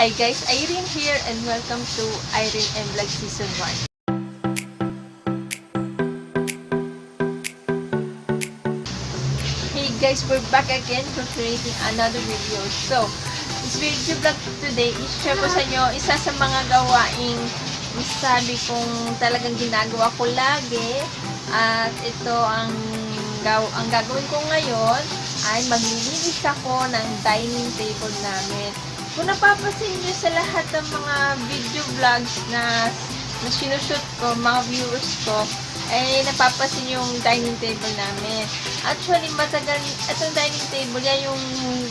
Hi guys, Irene here and welcome to Irene M Vlog Season 1. Hey guys, we're back again for creating another video. So, this video vlog today, i-share ko sa inyo isa sa mga gawaing sabi kong talagang ginagawa ko lagi. At ito ang gagawin ko ngayon ay maglilinis ako ng dining table namin. Kung napapansin nyo sa lahat ng mga video vlogs na sinushoot ko, mga viewers ko, ay napapansin yung dining table namin. Actually, matagal, itong dining table, yan yung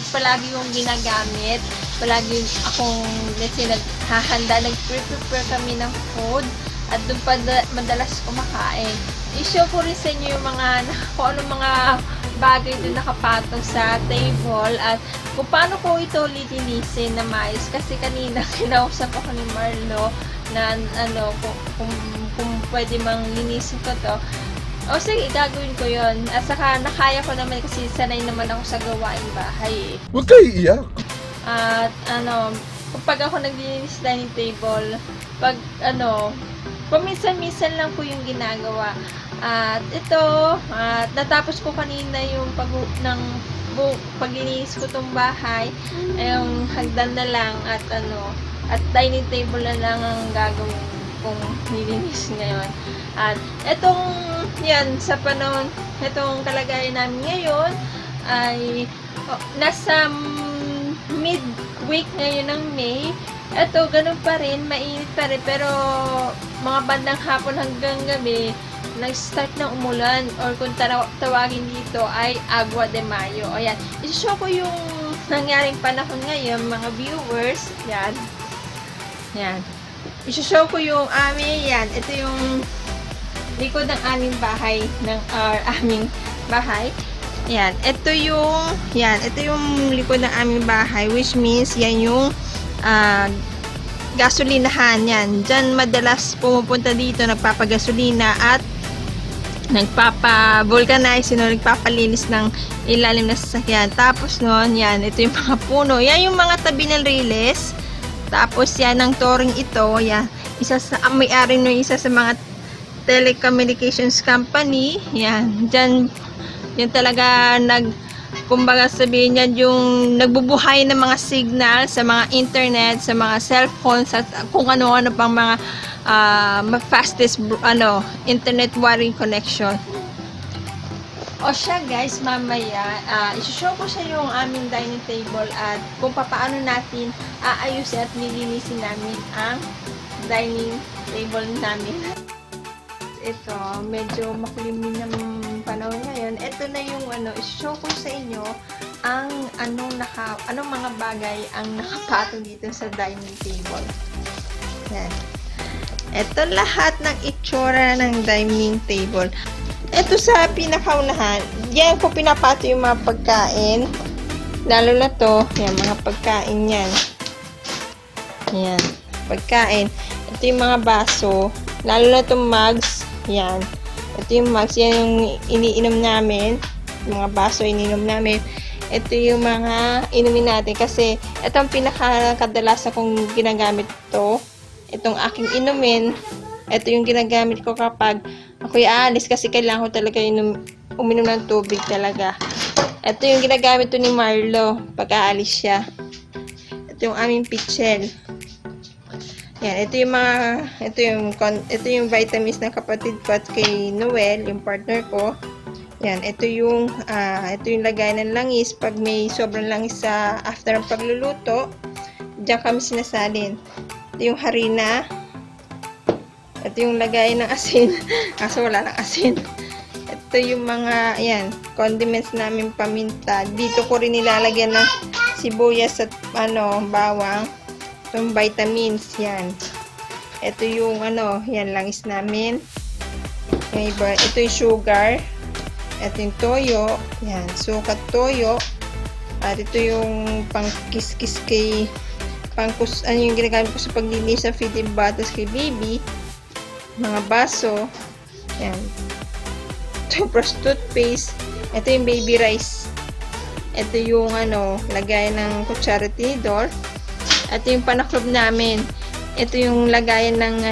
palagi yung ginagamit. Palagi akong, let's say, naghahanda, nag-prepare kami ng food, at doon pa madalas kumakain. I-show ko rin sa inyo yung mga, kung anong mga bagay doon nakapatong sa table, at kung paano ko ito lilinisin na maayos. Kasi kanina, kinausap ako ni Marlo, na ano, kung pwede mang linisin ko to. O sige, gagawin ko yon. At saka nakaya ko naman kasi sanay naman ako sa gawaing bahay. Huwag kayo iiyak. At ano, kapag ako naglilinis dining table, pag ano, paminsan-minsan lang po yung ginagawa. At ito, natapos ko kanina yung paglilinis ko tong bahay. Yung hagdan na lang at ano, at dining table na lang ang gagawin kong nilinis ngayon. At etong yan, sa panahon, etong kalagayan namin ngayon ay nasa mid-week ngayon ng May. Eto, ganun pa rin, mainit pa rin, pero mga bandang hapon hanggang gabi, nag-start ng umulan, or kung tawagin dito ay Agua de Mayo. Ayan, isi-show ko yung nangyaring panahon ngayon, mga viewers. Yan. Yan. I-show ko yung yan. Ito yung likod ng aming bahay, aming bahay. Yan. Ito yung likod ng aming bahay, which means yan yung gasolinahan. Yan. Diyan madalas pumupunta dito, nagpapagasolina at nagpapa-vulcanize, nagpapalinis ng ilalim na sasakyan. Tapos noon, yan, ito yung mga puno. Yan yung mga tabi ng riles. Tapos yan, ang touring ito, yan, may-ari no isa sa mga telecommunications company. Yan, dyan talaga kumbaga sabihin yan, yung nagbubuhay ng mga signal sa mga internet, sa mga cellphones, at kung ano-ano pang mga fastest internet wiring connection. O siya guys, mamaya isi-show ko sa yung aming dining table at kung paano natin aayusin at nilinisin namin ang dining table namin. Ito, medyo makulimlim ng panahon ngayon. Ito na yung isi-show ko sa inyo ang anong mga bagay ang nakapatong dito sa dining table. Yan. Ito lahat ng itsura ng dining table. Ito sa pinakaunahan, yan ko pinapato yung mga pagkain. Lalo na to, yan, mga pagkain yan. Yan, pagkain. Ito yung mga baso. Lalo na itong mugs. Yan. Ito yung mugs, yan yung iniinom namin. Yung mga baso iniinom namin. Ito yung mga inumin natin. Kasi, ito ang pinakakadalas kong ginagamit ito. Itong aking inumin. Ito yung ginagamit ko kapag ako'y aalis kasi kailangan ko talaga uminom ng tubig talaga. Ito yung ginagamit to ni Marlo pag aalis siya. Ito yung aming pitchel. Yan, ito yung vitamins ng kapatid ko at kay Noel, yung partner ko. Yan, ito yung lagay ng langis pag may sobrang langis sa after ng pagluluto. Diyan kami sinasalin. Ito yung harina. Ito yung lagay ng asin. Kaso wala ng asin. Ito yung mga, condiments namin, paminta. Dito ko rin nilalagyan ng sibuyas at bawang. Itong vitamins, yan. Ito yung, langis namin. Ito yung sugar. Ito yung toyo. Yan, sukat toyo. At ito yung pang-kiss-kiss yung ginagamit ko sa paglinis sa feeding bottles kay baby. Mga baso. Yan. Toothbrush, toothpaste. Ito yung baby rice. Ito yung lagay ng kutsara tinidor. Ito yung panaklob namin. Ito yung lagayan ng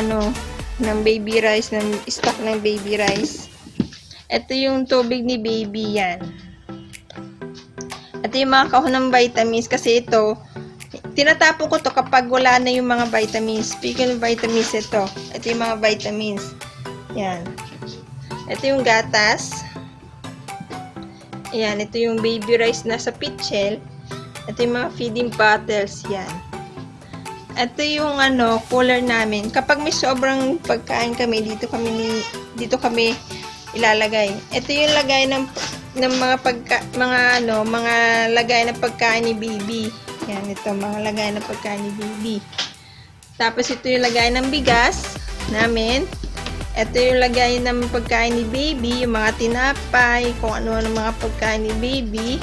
ng baby rice, ng stock ng baby rice. Ito yung tubig ni baby, yan. Ito yung mga kahon ng vitamins kasi ito, tinatapon ko to kapag wala na yung mga vitamins. Speaking of vitamins, ito yung mga vitamins. Yan. Ito yung gatas. Ayan, ito yung baby rice na sa pitchel. Ito yung mga feeding bottles, yan. Ito yung cooler namin. Kapag may sobrang pagkain kami, dito kami ilalagay. Ito yung lagay ng mga lagay ng pagkain ni baby. Yan, ito mga lagay ng pagkain ni baby. Tapos ito yung lagay ng bigas namin. Ito yung lagay ng pagkain ni baby, yung mga tinapay, kung ano-ano mga pagkain ni baby.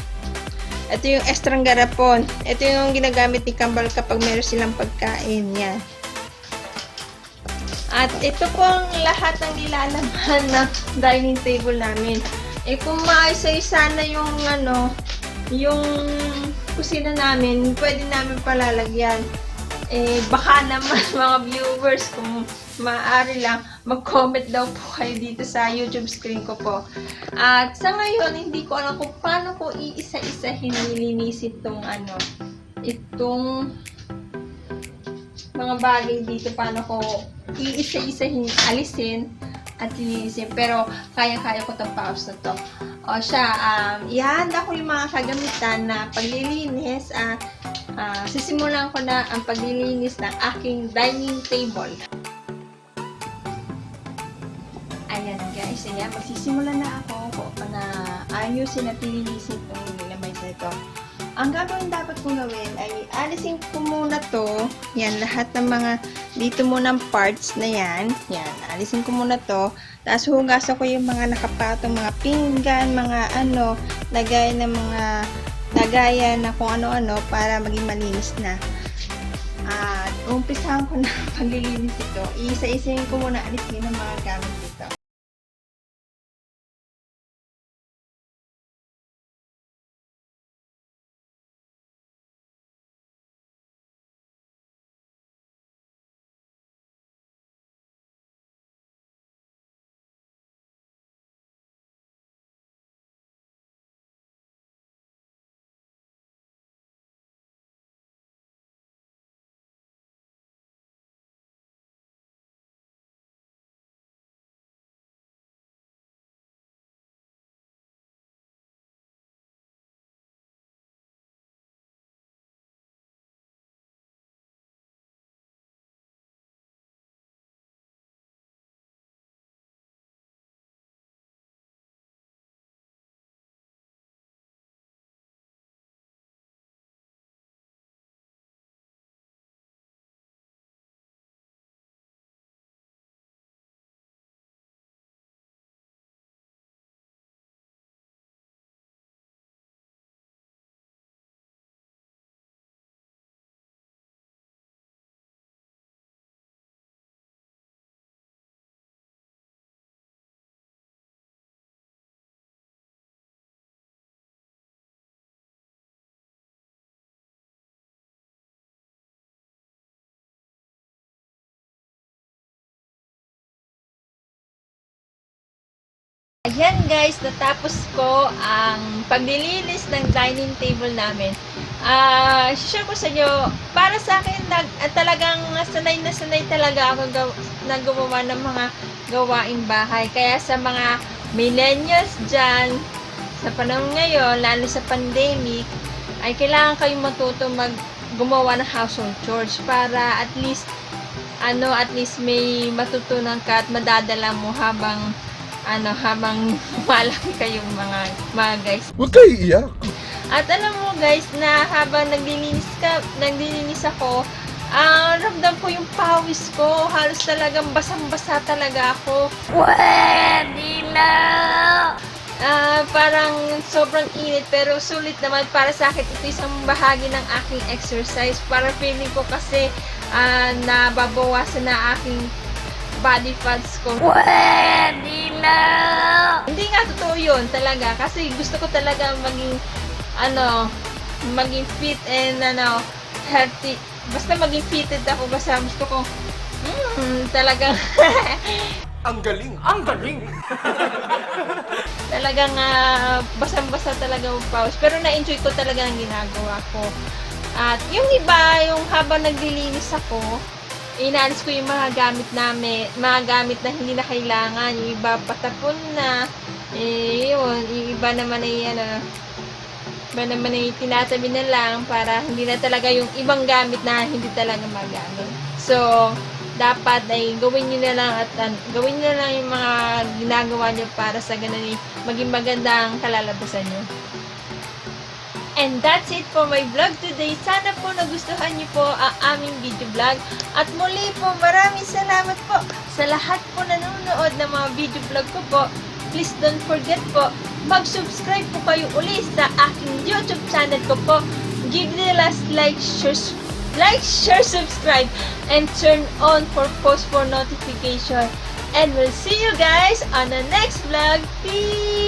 Ito yung extrang garapon. Ito yung ginagamit ni Kambal kapag meron silang pagkain. Yan. At ito po ang lahat ng nilalaman ng dining table namin. Kung maayos-ayos sana yung yung kusina namin, pwede namin palalagyan. Baka naman mga viewers, kung maaari lang, mag-comment daw po kayo dito sa YouTube screen ko po. At sa ngayon, hindi ko alam kung paano ko iisa-isahin nilinisin itong mga bagay dito, paano ko iisa-isahin, alisin at linisin. Pero kaya-kaya ko itong pause na to. O siya, ihanda ko yung mga kagamitan na paglilinis. Sisimulan ko na ang paglilinis ng aking dining table. Ayan guys, ayan, magsisimula na ako na ayusin at linisin itong nilamay sa ito. Ang gagawin dapat kong gawin ay alisin ko muna to. Yan, lahat ng mga dito munang parts na yan. Yan, alisin ko muna to. Tapos hugasan ko yung mga nakapatong mga pinggan, mga lagayan ng mga lagayan na kung ano-ano para maging malinis na. At umpisahan ko na paglilinis ito. Isa-isahin ko muna alisin ang mga gamit dito. Ayan guys, natapos ko ang paglilinis ng dining table namin. Share ko sa inyo, para sa akin, talagang sanay na sanay talaga ako na gumawa ng mga gawaing bahay. Kaya sa mga millennials dyan, sa panahon ngayon, lalo sa pandemic, ay kailangan kayong matuto gumawa ng household chores para at least may matutunan ka at madadala mo habang malaki kayong mga guys. Huwag kayo iiyak. At alam mo guys, na habang naglilinis ako, ramdam ko yung pawis ko. Halos talagang basang-basa talaga ako. Pwede na! Parang sobrang init, pero sulit naman para sa akin. Ito isang bahagi ng aking exercise. Para feeling ko kasi nababawasan na aking body fats ko. Pwede na! Hindi nga totoo yun talaga. Kasi gusto ko talaga maging fit and healthy basta maging fitted ako, basta gusto ko, talagang, Ang galing! Ang galing! talagang basang-basa talaga magpawis. Pero na-enjoy ko talaga ang ginagawa ko. At yung iba, yung habang naglilinis ako, inaalis ko yung mga gamit namin, mga gamit na hindi na kailangan. Yung iba patapon na, yun, yung iba naman ay iba naman ay tinatabi na lang para hindi na talaga yung ibang gamit na hindi talaga magamit. So, dapat ay gawin nyo na lang at gawin nyo na lang yung mga ginagawa nyo para sa ganun ay maging maganda ang kalalabasan nyo. And that's it for my vlog today. Sana po nagustuhan niyo po ang aming video vlog. At muli po, maraming salamat po sa lahat po nanonood ng mga video vlog ko po. Please don't forget po, mag-subscribe po kayo uli sa aking YouTube channel ko po. Give the last like, share, subscribe, and turn on for post for notification. And we'll see you guys on the next vlog. Peace!